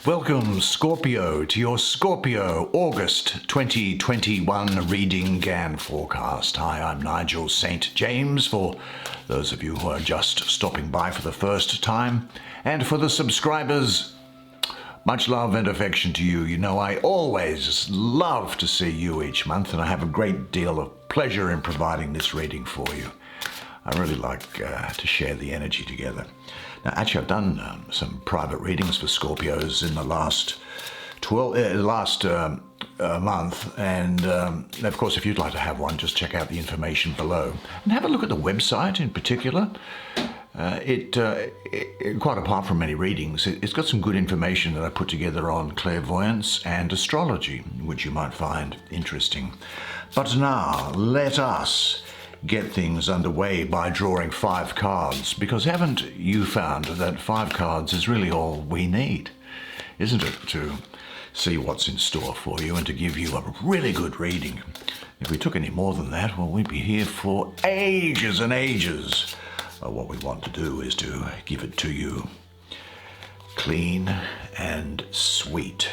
Welcome, Scorpio, to your Scorpio August 2021 reading and forecast. Hi, I'm Nigel Saint James, for those of you who are just stopping by for the first time. And for the subscribers, much love and affection to you. You know, I always love to see you each month, and I have a great deal of pleasure in providing this reading for you. I really like to share the energy together. Now, actually, I've done some private readings for Scorpios in the last month, and of course, if you'd like to have one, just check out the information below and have a look at the website in particular. Quite apart from many readings, it's got some good information that I put together on clairvoyance and astrology, which you might find interesting. But now, let us get things underway by drawing 5 cards, because haven't you found that 5 cards is really all we need, isn't it, to see what's in store for you and to give you a really good reading? If we took any more than that, well, we'd be here for ages and ages. What we want to do is to give it to you clean and sweet.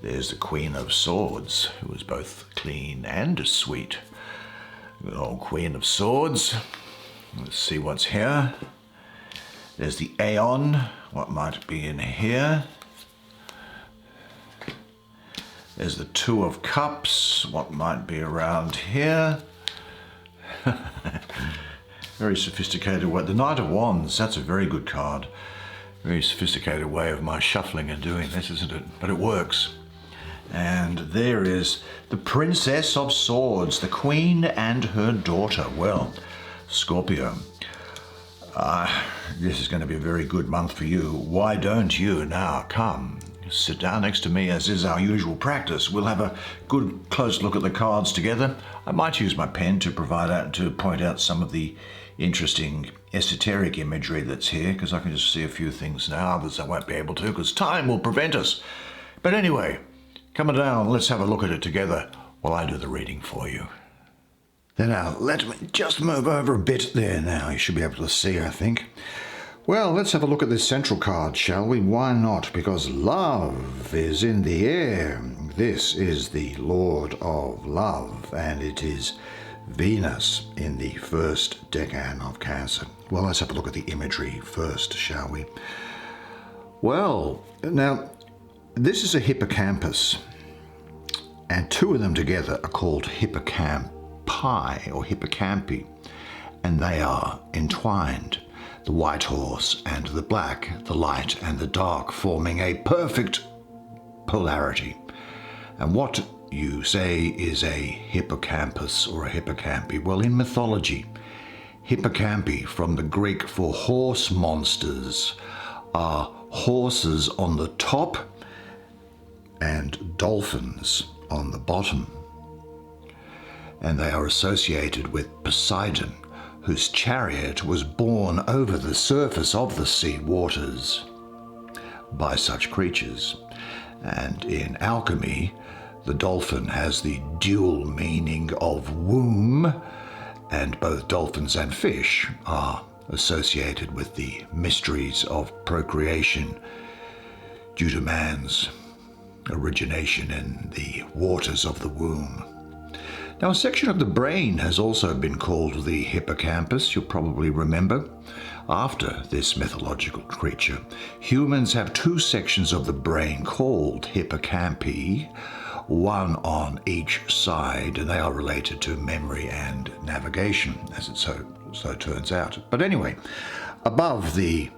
There's the Queen of Swords, who is both clean and sweet. Good old Queen of Swords. Let's see what's here. There's the AEON. What might be in here? There's the Two of Cups. What might be around here? Very sophisticated way. The Knight of Wands, that's a very good card. Very sophisticated way of my shuffling and doing this, isn't it? But it works. And there is the Princess of Swords, the Queen and her daughter. Well, Scorpio, this is going to be a very good month for you. Why don't you now come, sit down next to me, as is our usual practice. We'll have a good close look at the cards together. I might use my pen to point out some of the interesting esoteric imagery that's here, because I can just see a few things now. Others I won't be able to, because time will prevent us. But anyway, come on down, let's have a look at it together while I do the reading for you. Now, let me just move over a bit there now. You should be able to see, I think. Well, let's have a look at this central card, shall we? Why not? Because love is in the air. This is the Lord of Love, and it is Venus in the first decan of Cancer. Well, let's have a look at the imagery first, shall we? Well, now, this is a hippocampus, and 2 of them together are called hippocampi or hippocampi, and they are entwined. The white horse and the black, the light and the dark, forming a perfect polarity. And what you say is a hippocampus or a hippocampi? Well, in mythology, hippocampi, from the Greek for horse monsters, are horses on the top and dolphins on the bottom. And they are associated with Poseidon, whose chariot was borne over the surface of the sea waters by such creatures. And in alchemy, the dolphin has the dual meaning of womb, and both dolphins and fish are associated with the mysteries of procreation due to man's origination in the waters of the womb. Now, a section of the brain has also been called the hippocampus, you'll probably remember. After this mythological creature, humans have 2 sections of the brain called hippocampi, one on each side, and they are related to memory and navigation, as it so turns out. But anyway, above the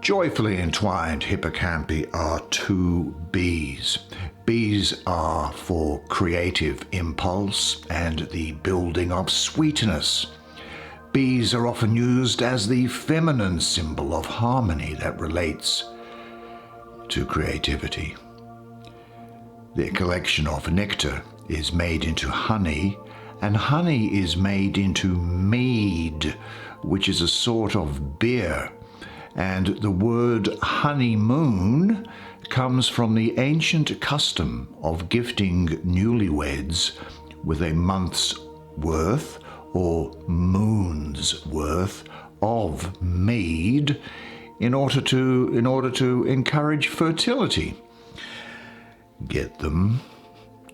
joyfully entwined hippocampi are 2 bees. Bees are for creative impulse and the building of sweetness. Bees are often used as the feminine symbol of harmony that relates to creativity. Their collection of nectar is made into honey, and honey is made into mead, which is a sort of beer. And the word honeymoon comes from the ancient custom of gifting newlyweds with a month's worth or moon's worth of mead in order to encourage fertility. Get them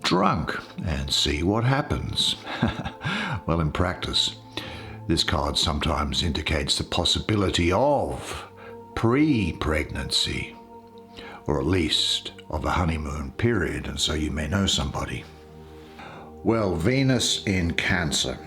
drunk and see what happens. Well, in practice, this card sometimes indicates the possibility of pre-pregnancy, or at least of a honeymoon period, and so you may know somebody. Well, Venus in Cancer.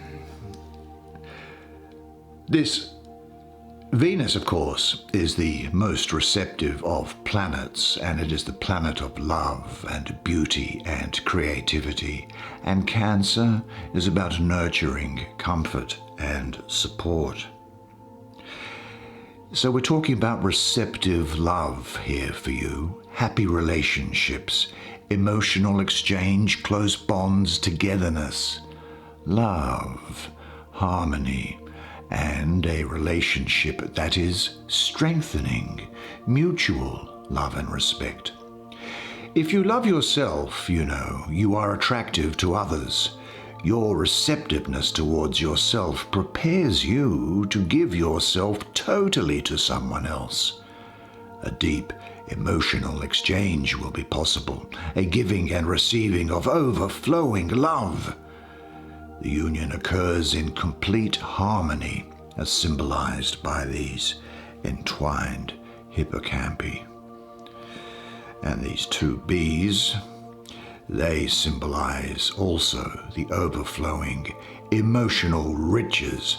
Venus, of course, is the most receptive of planets, and it is the planet of love and beauty and creativity. And Cancer is about nurturing, comfort, and support. So we're talking about receptive love here for you, happy relationships, emotional exchange, close bonds, togetherness, love, harmony, and a relationship that is strengthening, mutual love and respect. If you love yourself, you are attractive to others. Your receptiveness towards yourself prepares you to give yourself totally to someone else. A deep emotional exchange will be possible, a giving and receiving of overflowing love. The union occurs in complete harmony, as symbolized by these entwined hippocampi. And these two bees, they symbolize also the overflowing emotional riches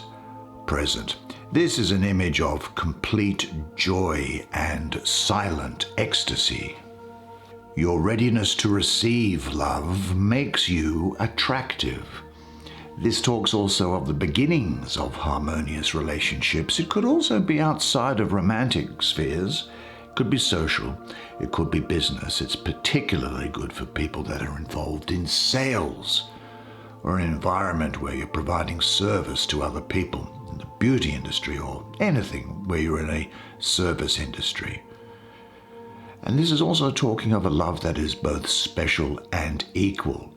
present. This is an image of complete joy and silent ecstasy. Your readiness to receive love makes you attractive. This talks also of the beginnings of harmonious relationships. It could also be outside of romantic spheres. It could be social. It could be business. It's particularly good for people that are involved in sales or an environment where you're providing service to other people in the beauty industry or anything where you're in a service industry. And this is also talking of a love that is both special and equal,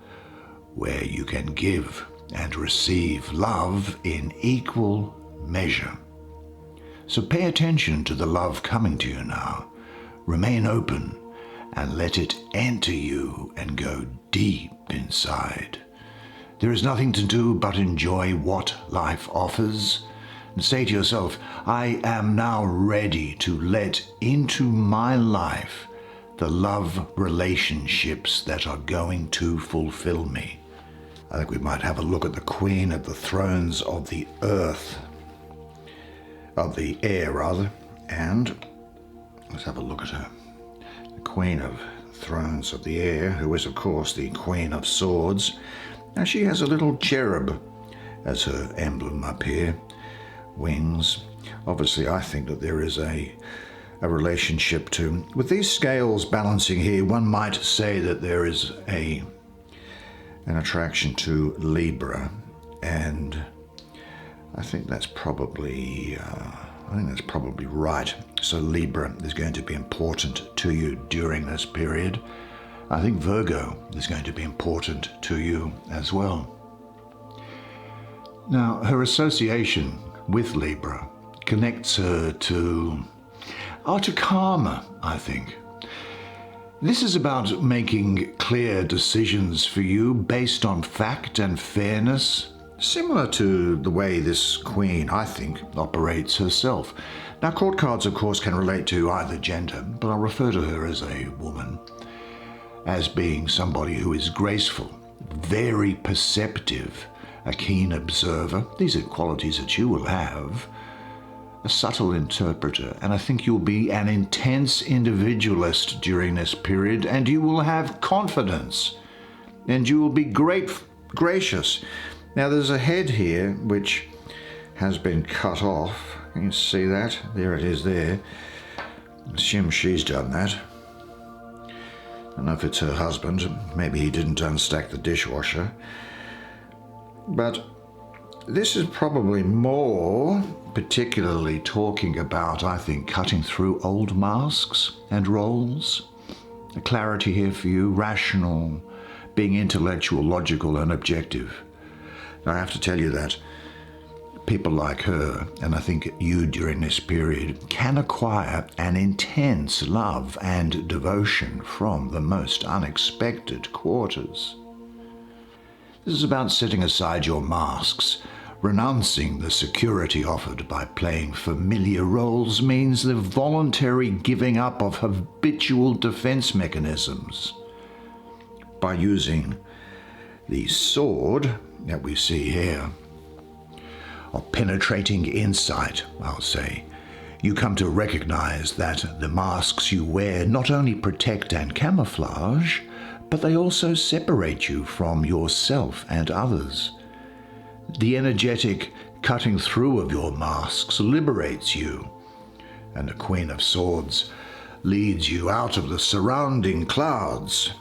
where you can give and receive love in equal measure. So pay attention to the love coming to you now. Remain open and let it enter you and go deep inside. There is nothing to do but enjoy what life offers and say to yourself, I am now ready to let into my life the love relationships that are going to fulfill me. I think we might have a look at the Queen of the Thrones of the Earth, of the air rather, and let's have a look at her. The Queen of Thrones of the Air, who is of course the Queen of Swords. Now she has a little cherub as her emblem up here, wings. Obviously I think that there is a relationship to, with these scales balancing here, one might say that there is an attraction to Libra, and I think that's probably right. So Libra is going to be important to you during this period. I think Virgo is going to be important to you as well. Now, her association with Libra connects her to karma, I think. This is about making clear decisions for you based on fact and fairness, similar to the way this queen, I think, operates herself. Now, court cards, of course, can relate to either gender, but I'll refer to her as a woman, as being somebody who is graceful, very perceptive, a keen observer. These are qualities that you will have. A subtle interpreter, and I think you'll be an intense individualist during this period, and you will have confidence, and you will be gracious. Now there's a head here which has been cut off. Can you see that? There it is there. Assume she's done that. I don't know if it's her husband. Maybe he didn't unstack the dishwasher. But this is probably more particularly talking about, I think, cutting through old masks and roles. A clarity here for you, rational, being intellectual, logical, and objective. Now, I have to tell you that people like her, and I think you during this period, can acquire an intense love and devotion from the most unexpected quarters. This is about setting aside your masks. Renouncing the security offered by playing familiar roles means the voluntary giving up of habitual defense mechanisms. By using the sword that we see here, of penetrating insight, I'll say, you come to recognize that the masks you wear not only protect and camouflage, but they also separate you from yourself and others. The energetic cutting through of your masks liberates you, and the Queen of Swords leads you out of the surrounding clouds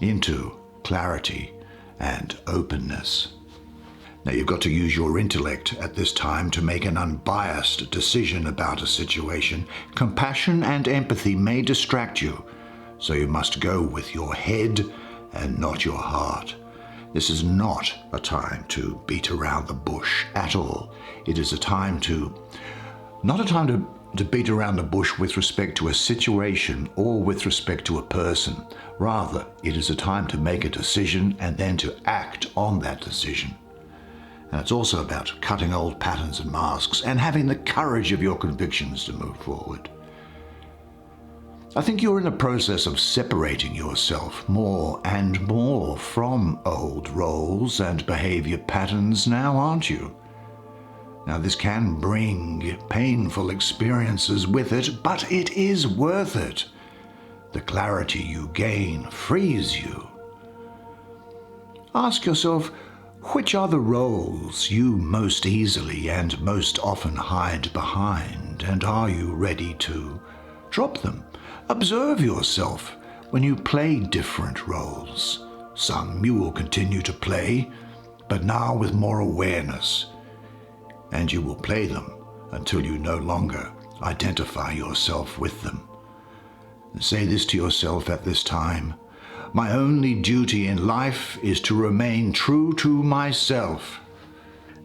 into clarity and openness. Now, you've got to use your intellect at this time to make an unbiased decision about a situation. Compassion and empathy may distract you, so you must go with your head and not your heart. This is not a time to beat around the bush at all. It is not a time to beat around the bush with respect to a situation or with respect to a person. Rather, it is a time to make a decision and then to act on that decision. And it's also about cutting old patterns and masks and having the courage of your convictions to move forward. I think you're in the process of separating yourself more and more from old roles and behavior patterns now, aren't you? Now, this can bring painful experiences with it, but it is worth it. The clarity you gain frees you. Ask yourself, which are the roles you most easily and most often hide behind, and are you ready to drop them? Observe yourself when you play different roles. Some you will continue to play, but now with more awareness, and you will play them until you no longer identify yourself with them. And say this to yourself at this time: my only duty in life is to remain true to myself.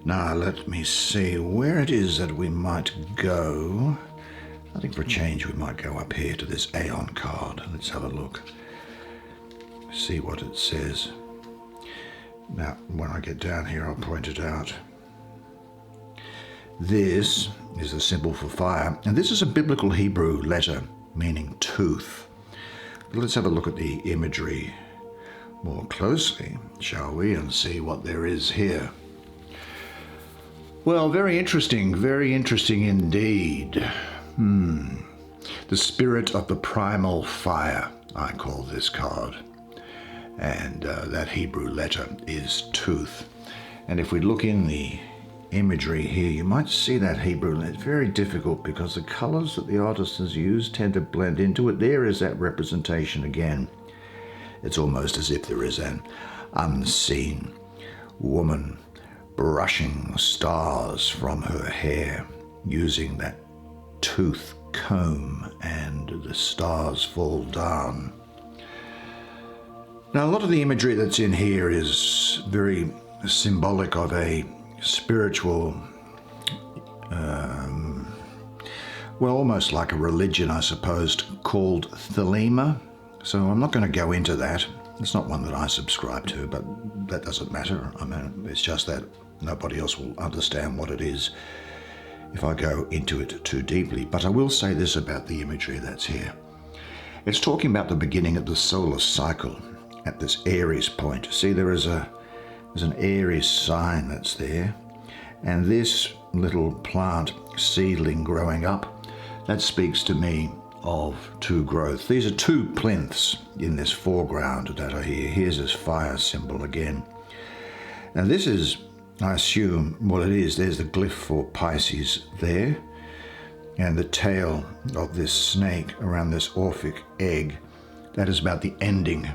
Now let me see where it is that we might go. I think for a change we might go up here to this AEON card. Let's have a look. See what it says. Now, when I get down here, I'll point it out. This is a symbol for fire, and this is a biblical Hebrew letter meaning tooth. But let's have a look at the imagery more closely, shall we, and see what there is here. Well, very interesting indeed. The spirit of the primal fire, I call this card. And that Hebrew letter is tooth. And if we look in the imagery here, you might see that Hebrew. It's very difficult because the colors that the artist has used tend to blend into it. There is that representation again. It's almost as if there is an unseen woman brushing stars from her hair using that tooth comb, and the stars fall down. Now, a lot of the imagery that's in here is very symbolic of a spiritual, almost like a religion, I suppose, called Thelema. So I'm not going to go into that. It's not one that I subscribe to, but that doesn't matter. I mean, it's just that nobody else will understand what it is if I go into it too deeply. But I will say this about the imagery that's here. It's talking about the beginning of the solar cycle at this Aries point. See, there's an Aries sign that's there, and this little plant seedling growing up, that speaks to me of two growth. These are two plinths in this foreground that are here. Here's this fire symbol again. Now this is, I assume, well, it is, there's the glyph for Pisces there, and the tail of this snake around this Orphic egg, that is about the ending.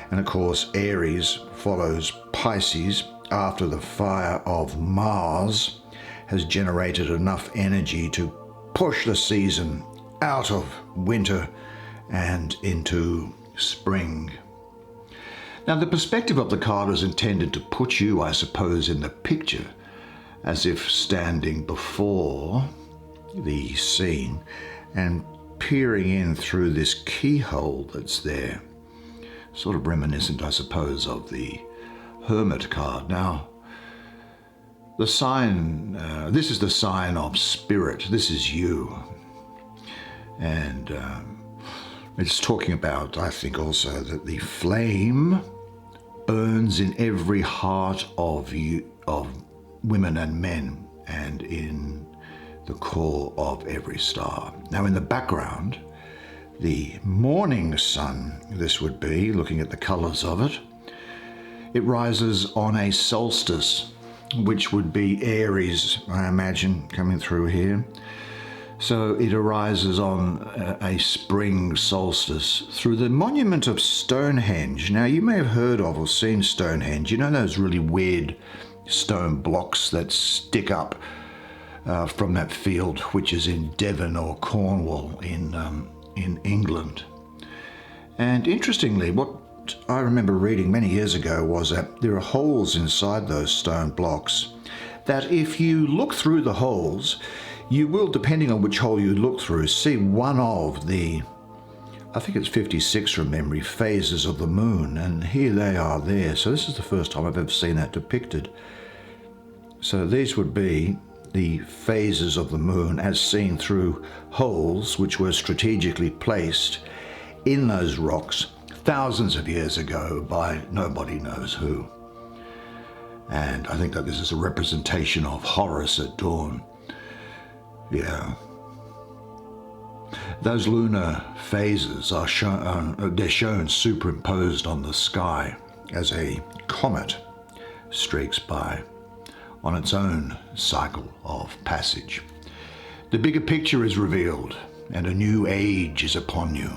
And of course, Aries follows Pisces after the fire of Mars has generated enough energy to push the season out of winter and into spring. Now, the perspective of the card is intended to put you, I suppose, in the picture as if standing before the scene and peering in through this keyhole that's there. Sort of reminiscent, I suppose, of the Hermit card. Now, the sign, this is the sign of spirit. This is you. And it's talking about, I think also, that the flame burns in every heart of you, of women and men, and in the core of every star. Now, in the background, the morning sun, this would be, looking at the colors of it, it rises on a solstice, which would be Aries, I imagine, coming through here. So it arises on a spring solstice through the monument of Stonehenge. Now, you may have heard of or seen Stonehenge. You know those really weird stone blocks that stick up from that field, which is in Devon or Cornwall in England. And interestingly, what I remember reading many years ago was that there are holes inside those stone blocks that if you look through the holes, you will, depending on which hole you look through, see one of the, I think it's 56 from memory, phases of the moon, and here they are there. So this is the first time I've ever seen that depicted. So these would be the phases of the moon as seen through holes which were strategically placed in those rocks thousands of years ago by nobody knows who. And I think that this is a representation of Horus at dawn. Yeah. Those lunar phases are shown, they're shown superimposed on the sky as a comet streaks by on its own cycle of passage. The bigger picture is revealed, and a new age is upon you.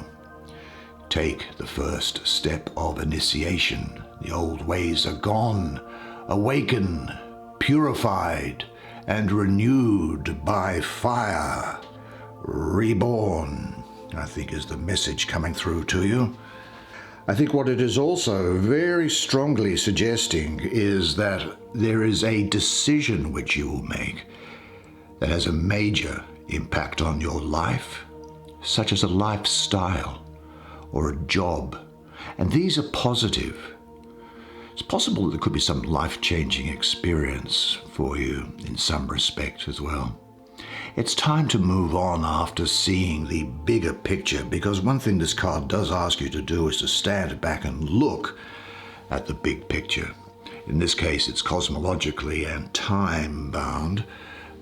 Take the first step of initiation. The old ways are gone. Awaken, purified, and renewed by fire. Reborn, I think, is the message coming through to you. I think what it is also very strongly suggesting is that there is a decision which you will make that has a major impact on your life, such as a lifestyle or a job. And these are positive. It's possible that there could be some life-changing experience for you in some respect as well. It's time to move on after seeing the bigger picture, because one thing this card does ask you to do is to stand back and look at the big picture. In this case, it's cosmologically and time-bound,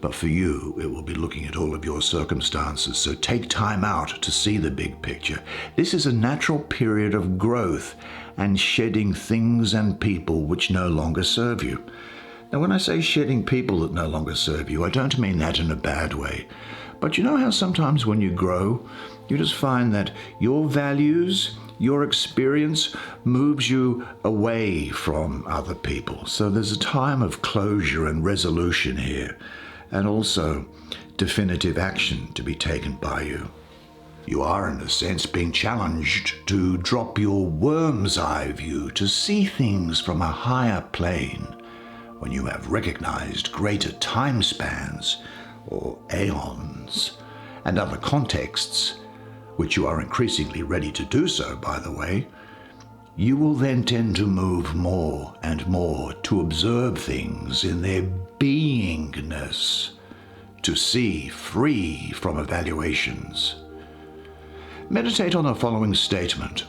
but for you, it will be looking at all of your circumstances. So take time out to see the big picture. This is a natural period of growth and shedding things and people which no longer serve you. Now, when I say shedding people that no longer serve you, I don't mean that in a bad way. But you know how sometimes when you grow, you just find that your values, your experience moves you away from other people. So there's a time of closure and resolution here, and also definitive action to be taken by you. You are, in a sense, being challenged to drop your worm's eye view, to see things from a higher plane. When you have recognized greater time spans, or AEONs, and other contexts, which you are increasingly ready to do so, by the way, you will then tend to move more and more to observe things in their beingness, to see free from evaluations. Meditate on the following statement.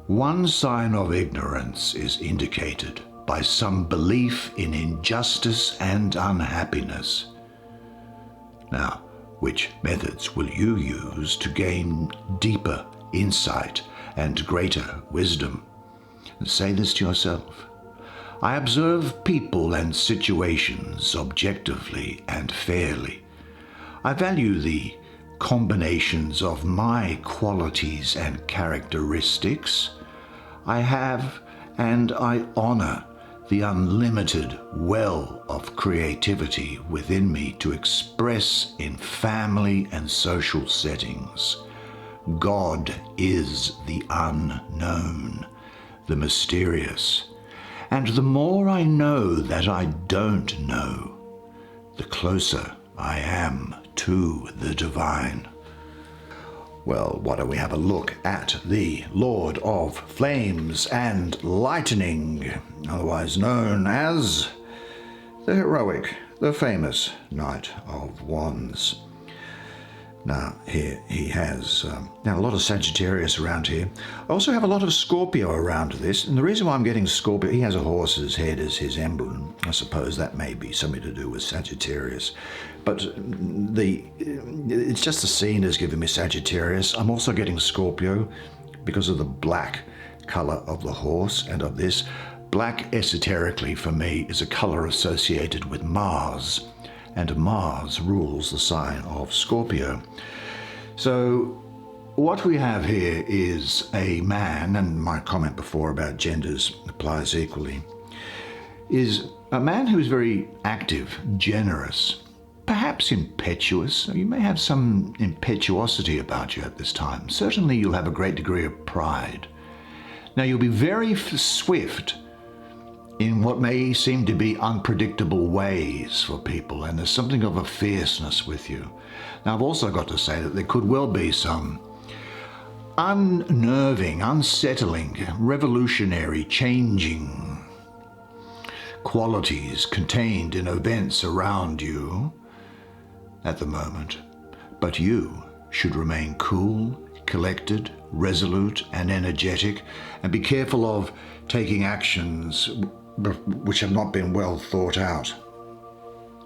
One sign of ignorance is indicated by some belief in injustice and unhappiness. Now, which methods will you use to gain deeper insight and greater wisdom? And say this to yourself. I observe people and situations objectively and fairly. I value the combinations of my qualities and characteristics. I have and I honor the unlimited well of creativity within me to express in family and social settings. God is the unknown, the mysterious, and the more I know that I don't know, the closer I am to the divine. Well, why don't we have a look at the Lord of Flames and Lightning, otherwise known as the heroic, the famous Knight of Wands. Now, here he has now a lot of Sagittarius around here. I also have a lot of Scorpio around this, and the reason why I'm getting Scorpio, he has a horse's head as his emblem. I suppose that may be something to do with Sagittarius. But it's just the scene is giving me Sagittarius. I'm also getting Scorpio because of the black color of the horse and of this. Black, esoterically, for me, is a color associated with Mars, and Mars rules the sign of Scorpio. So what we have here is a man, and my comment before about genders applies equally, is a man who is very active, generous, perhaps impetuous. You may have some impetuosity about you at this time. Certainly you'll have a great degree of pride. Now you'll be very swift in what may seem to be unpredictable ways for people, and there's something of a fierceness with you. Now I've also got to say that there could well be some unnerving, unsettling, revolutionary, changing qualities contained in events around you at the moment, but you should remain cool, collected, resolute and energetic, and be careful of taking actions which have not been well thought out.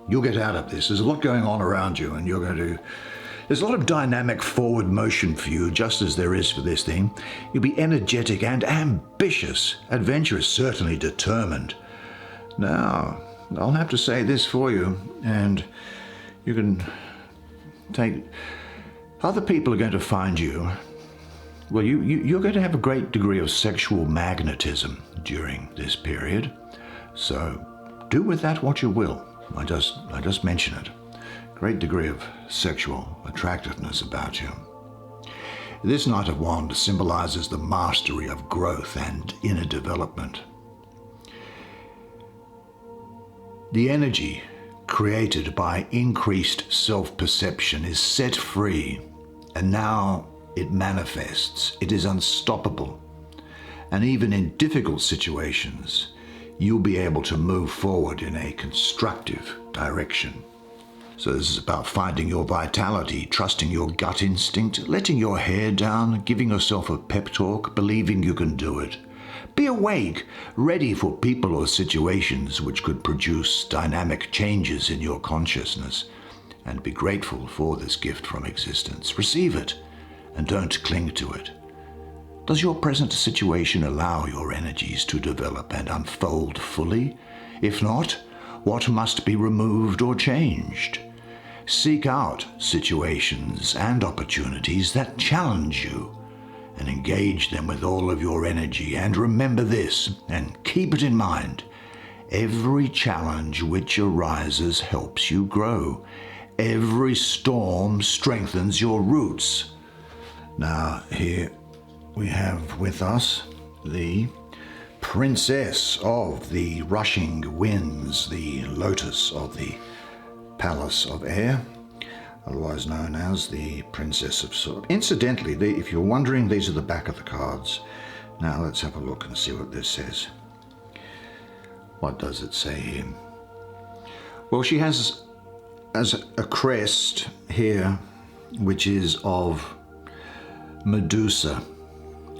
You'll get out of this. There's a lot going on around you, and there's a lot of dynamic forward motion for you, just as there is for this thing. You'll be energetic and ambitious, adventurous, certainly determined. Now, I'll have to say this for you, and you can take... Other people are going to find you... Well, you're going to have a great degree of sexual magnetism during this period. So do with that what you will. I just mention it. Great degree of sexual attractiveness about you. This Knight of Wands symbolizes the mastery of growth and inner development. The energy created by increased self-perception is set free, and now it manifests. It is unstoppable. And even in difficult situations, you'll be able to move forward in a constructive direction. So this is about finding your vitality, trusting your gut instinct, letting your hair down, giving yourself a pep talk, believing you can do it. Be awake, ready for people or situations which could produce dynamic changes in your consciousness, and be grateful for this gift from existence. Receive it, and don't cling to it. Does your present situation allow your energies to develop and unfold fully? If not, what must be removed or changed? Seek out situations and opportunities that challenge you, and engage them with all of your energy. And remember this, and keep it in mind: every challenge which arises helps you grow. Every storm strengthens your roots. Now, here we have with us the Princess of the Rushing Winds, the Lotus of the Palace of Air, otherwise known as the Princess of Swords. Incidentally, if you're wondering, these are the back of the cards. Now let's have a look and see what this says. What does it say here? Well, she has as a crest here, which is of Medusa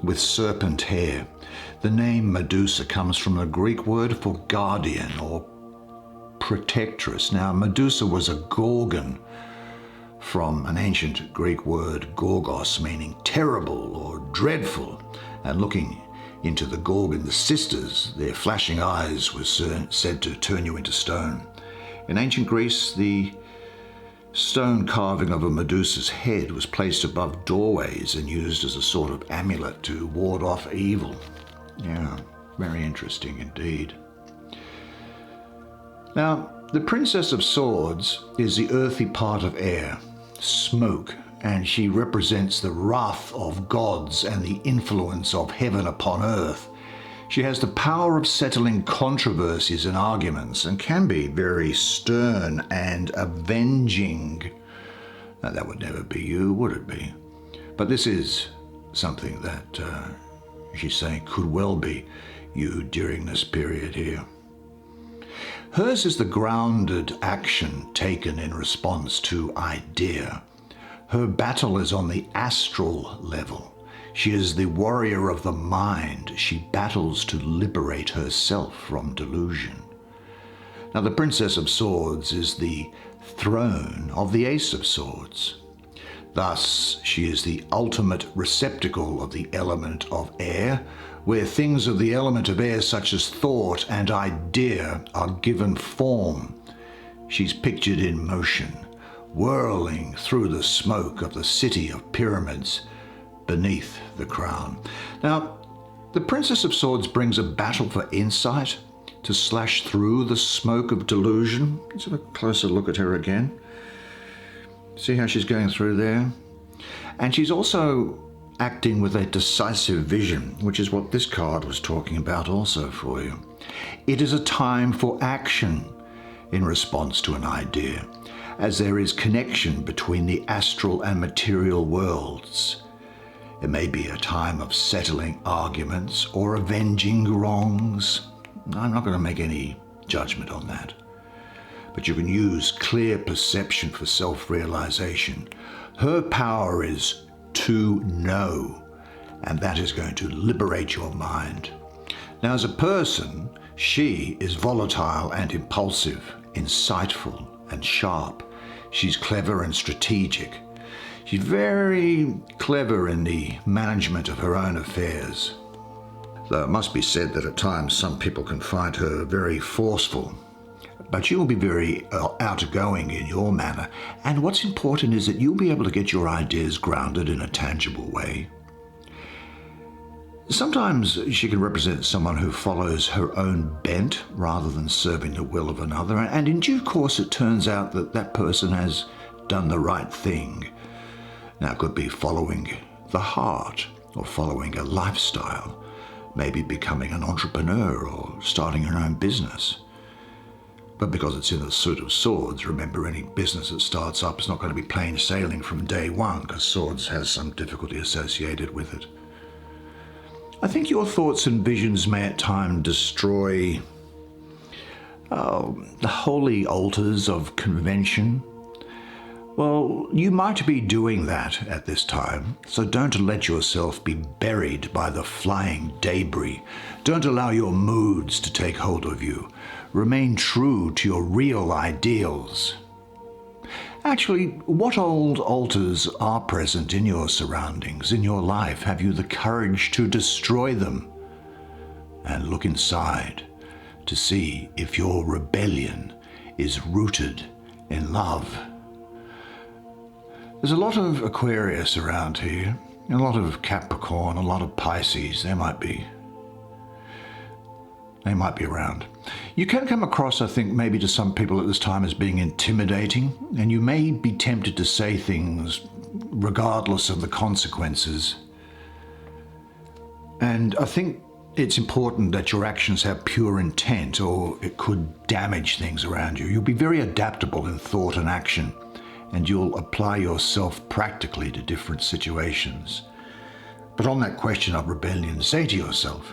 with serpent hair. The name Medusa comes from the Greek word for guardian or protectress. Now, Medusa was a Gorgon, from an ancient Greek word gorgos, meaning terrible or dreadful. And looking into the Gorgon, the sisters, their flashing eyes were said to turn you into stone. In ancient Greece, the stone carving of a Medusa's head was placed above doorways and used as a sort of amulet to ward off evil. Yeah, very interesting indeed. Now, the Princess of Swords is the earthy part of air, smoke, and she represents the wrath of gods and the influence of heaven upon earth. She has the power of settling controversies and arguments and can be very stern and avenging. Now, that would never be you, would it be? But this is something that she's saying could well be you during this period here. Hers is the grounded action taken in response to idea. Her battle is on the astral level. She is the warrior of the mind. She battles to liberate herself from delusion. Now, the Princess of Swords is the throne of the Ace of Swords. Thus, she is the ultimate receptacle of the element of air, where things of the element of air such as thought and idea are given form. She's pictured in motion, whirling through the smoke of the city of pyramids beneath the crown. Now, the Princess of Swords brings a battle for insight to slash through the smoke of delusion. Let's have a closer look at her again. See how she's going through there? And she's also acting with a decisive vision, which is what this card was talking about also for you. It is a time for action in response to an idea, as there is connection between the astral and material worlds. It may be a time of settling arguments or avenging wrongs. I'm not going to make any judgment on that. But you can use clear perception for self-realization. Her power is to know, and that is going to liberate your mind. Now, as a person, she is volatile and impulsive, insightful and sharp. She's clever and strategic. She's very clever in the management of her own affairs. Though it must be said that at times some people can find her very forceful. But you'll be very outgoing in your manner. And what's important is that you'll be able to get your ideas grounded in a tangible way. Sometimes she can represent someone who follows her own bent rather than serving the will of another. And in due course, it turns out that that person has done the right thing. Now, it could be following the heart or following a lifestyle, maybe becoming an entrepreneur or starting your own business. But because it's in the suit of swords, remember, any business that starts up is not going to be plain sailing from day one, because swords has some difficulty associated with it. I think your thoughts and visions may at times destroy the holy altars of convention. Well, you might be doing that at this time, so don't let yourself be buried by the flying debris. Don't allow your moods to take hold of you. Remain true to your real ideals. Actually, what old altars are present in your surroundings, in your life? Have you the courage to destroy them? And look inside to see if your rebellion is rooted in love. There's a lot of Aquarius around here, a lot of Capricorn, a lot of Pisces. They might be around. You can come across, I think, maybe to some people at this time as being intimidating, and you may be tempted to say things regardless of the consequences. And I think it's important that your actions have pure intent, or it could damage things around you. You'll be very adaptable in thought and action, and you'll apply yourself practically to different situations. But on that question of rebellion, say to yourself,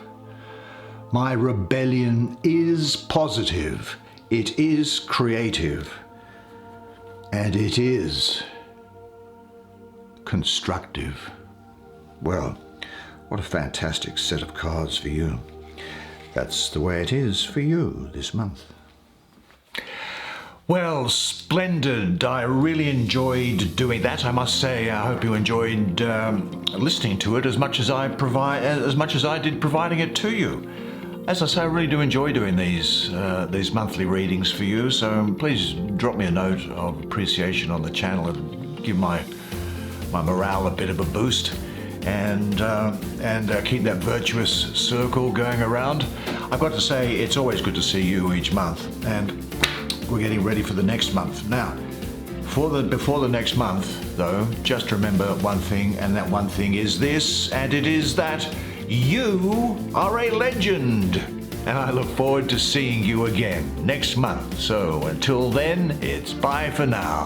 my rebellion is positive, it is creative, and it is constructive. Well, what a fantastic set of cards for you. That's the way it is for you this month. Well, splendid. I really enjoyed doing that. I must say, I hope you enjoyed listening to it as much as I did providing it to you. As I say, I really do enjoy doing these monthly readings for you. So please drop me a note of appreciation on the channel and give my morale a bit of a boost, and keep that virtuous circle going around. I've got to say, it's always good to see you each month, and we're getting ready for the next month. Now, before the next month, though, just remember one thing, and that one thing is this, and it is that You are a legend, and I look forward to seeing you again next month. So until then, it's bye for now.